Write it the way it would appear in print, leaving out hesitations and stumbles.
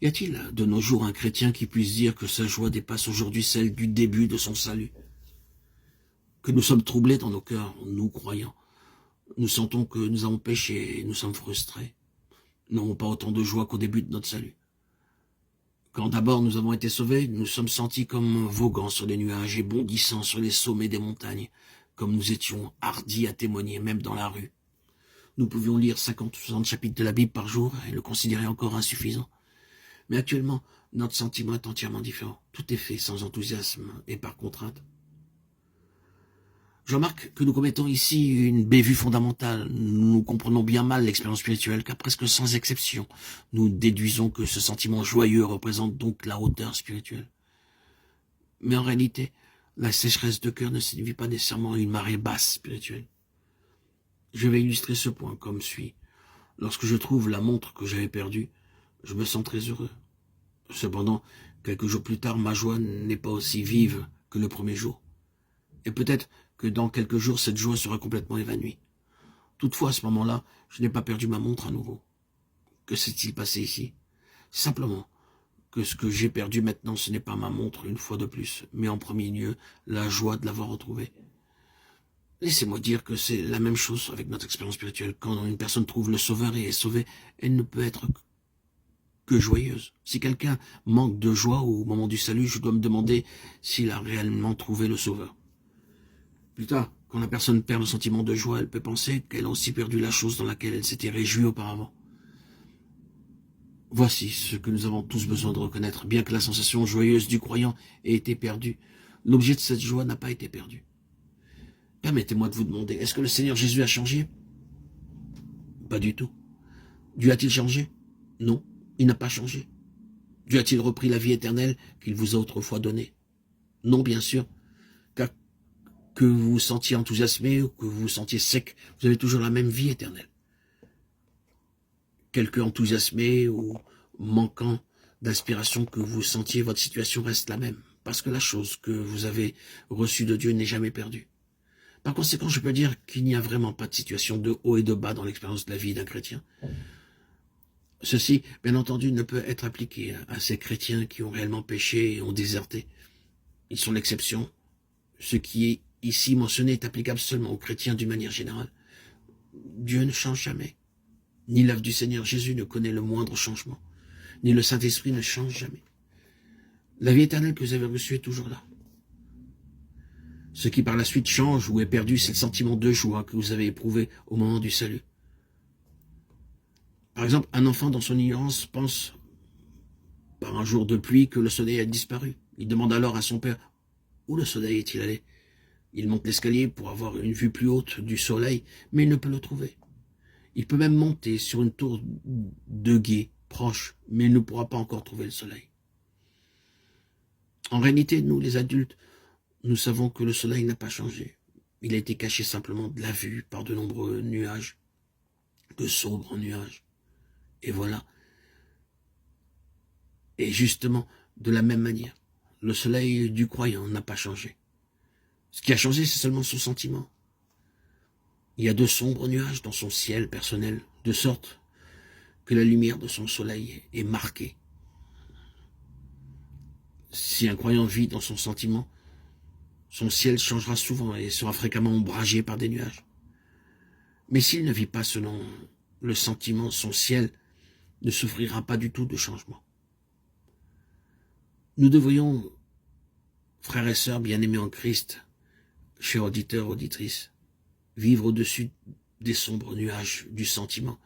Y a-t-il de nos jours un chrétien qui puisse dire que sa joie dépasse aujourd'hui celle du début de son salut? Que nous sommes troublés dans nos cœurs, nous croyants. Nous sentons que nous avons péché et nous sommes frustrés. Nous n'avons pas autant de joie qu'au début de notre salut. Quand d'abord nous avons été sauvés, nous sommes sentis comme voguant sur les nuages et bondissant sur les sommets des montagnes, comme nous étions hardis à témoigner, même dans la rue. Nous pouvions lire 50 ou 60 chapitres de la Bible par jour et le considérer encore insuffisant. Mais actuellement, notre sentiment est entièrement différent. Tout est fait sans enthousiasme et par contrainte. Je remarque que nous commettons ici une bévue fondamentale. Nous comprenons bien mal l'expérience spirituelle, car presque sans exception, nous déduisons que ce sentiment joyeux représente donc la hauteur spirituelle. Mais en réalité, la sécheresse de cœur ne signifie pas nécessairement une marée basse spirituelle. Je vais illustrer ce point comme suit. Lorsque je trouve la montre que j'avais perdue, je me sens très heureux. Cependant, quelques jours plus tard, ma joie n'est pas aussi vive que le premier jour. Et peut-être que dans quelques jours, cette joie sera complètement évanouie. Toutefois, à ce moment-là, je n'ai pas perdu ma montre à nouveau. Que s'est-il passé ici? Simplement que ce que j'ai perdu maintenant, ce n'est pas ma montre une fois de plus, mais en premier lieu, la joie de l'avoir retrouvée. Laissez-moi dire que c'est la même chose avec notre expérience spirituelle. Quand une personne trouve le Sauveur et est sauvée, elle ne peut être que joyeuse. Si quelqu'un manque de joie au moment du salut, je dois me demander s'il a réellement trouvé le Sauveur. Plus tard, quand la personne perd le sentiment de joie, elle peut penser qu'elle a aussi perdu la chose dans laquelle elle s'était réjouie auparavant. Voici ce que nous avons tous besoin de reconnaître. Bien que la sensation joyeuse du croyant ait été perdue, l'objet de cette joie n'a pas été perdu. Permettez-moi de vous demander, est-ce que le Seigneur Jésus a changé? Pas du tout. Dieu a-t-il changé? Non, il n'a pas changé. Dieu a-t-il repris la vie éternelle qu'il vous a autrefois donnée? Non, bien sûr. Car que vous vous sentiez enthousiasmé ou que vous vous sentiez sec, vous avez toujours la même vie éternelle. Quelque enthousiasmé ou manquant d'inspiration que vous sentiez, votre situation reste la même, parce que la chose que vous avez reçue de Dieu n'est jamais perdue. Par conséquent, je peux dire qu'il n'y a vraiment pas de situation de haut et de bas dans l'expérience de la vie d'un chrétien. Ceci, bien entendu, ne peut être appliqué à ces chrétiens qui ont réellement péché et ont déserté. Ils sont l'exception. Ce qui est ici mentionné est applicable seulement aux chrétiens d'une manière générale. Dieu ne change jamais. Ni l'œuvre du Seigneur Jésus ne connaît le moindre changement. Ni le Saint-Esprit ne change jamais. La vie éternelle que vous avez reçue est toujours là. Ce qui par la suite change ou est perdu, c'est le sentiment de joie que vous avez éprouvé au moment du salut. Par exemple, un enfant dans son ignorance pense, par un jour de pluie, que le soleil a disparu. Il demande alors à son père, où le soleil est-il allé? Il monte l'escalier pour avoir une vue plus haute du soleil, mais il ne peut le trouver. Il peut même monter sur une tour de guet proche, mais il ne pourra pas encore trouver le soleil. En réalité, nous, les adultes, nous savons que le soleil n'a pas changé. Il a été caché simplement de la vue par de nombreux nuages, de sombres nuages. Et voilà. Et justement, de la même manière, le soleil du croyant n'a pas changé. Ce qui a changé, c'est seulement son sentiment. Il y a de sombres nuages dans son ciel personnel, de sorte que la lumière de son soleil est marquée. Si un croyant vit dans son sentiment, son ciel changera souvent et sera fréquemment ombragé par des nuages. Mais s'il ne vit pas selon le sentiment, son ciel ne souffrira pas du tout de changement. Nous devrions, frères et sœurs bien-aimés en Christ, chers auditeurs, auditrices, vivre au-dessus des sombres nuages du sentiment,